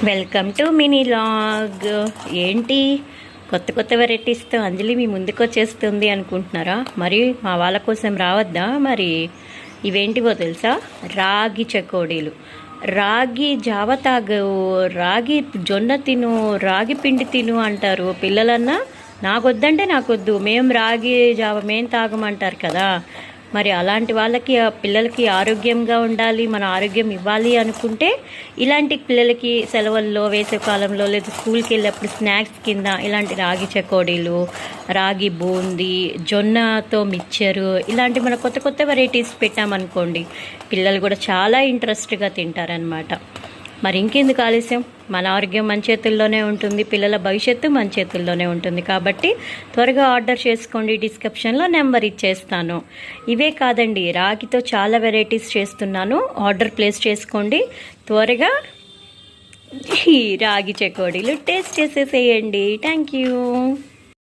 Welcome to mini log. ఏంటి కొత్త కొత్త వెరైటీస్తో అంజలి మీ ముందుకు వచ్చేస్తుంది అనుకుంటున్నారా? మరి మా వాళ్ళ కోసం రావద్దా? మరి ఇవేంటివో తెలుసా? రాగి చకోడీలు. రాగి జావ తాగు, రాగి జొన్న తిను, రాగి పిండి తిను అంటారు పిల్లలన్నా. నాకొద్దంటే నాకొద్దు, మేము రాగి జావ మేము తాగమంటారు కదా. మరి అలాంటి వాళ్ళకి పిల్లలకి ఆరోగ్యంగా ఉండాలి, మన ఆరోగ్యం ఇవ్వాలి అనుకుంటే ఇలాంటి పిల్లలకి సెలవుల్లో, వేసవికాలంలో లేదా స్కూల్కి వెళ్ళేప్పుడు స్నాక్స్ కింద ఇలాంటి రాగి చకోడీలు, రాగి బూందీ, జొన్నతో మిక్చరు, ఇలాంటి మన కొత్త కొత్త వెరైటీస్ పెట్టామనుకోండి పిల్లలు కూడా చాలా ఇంట్రెస్ట్గా తింటారనమాట. మరి ఇంకెందుకు ఆలస్యం? మన ఆరోగ్యం మన చేతుల్లోనే ఉంటుంది, పిల్లల భవిష్యత్తు మన చేతుల్లోనే ఉంటుంది. కాబట్టి త్వరగా ఆర్డర్ చేసుకోండి, డిస్క్రిప్షన్లో నెంబర్ ఇచ్చేస్తాను. ఇవే కాదండి, రాగితో చాలా వెరైటీస్ చేస్తున్నాను, ఆర్డర్ ప్లేస్ చేసుకోండి. త్వరగా ఈ రాగి చకోడీలు టేస్ట్ చేసేసేయండి. Thank you.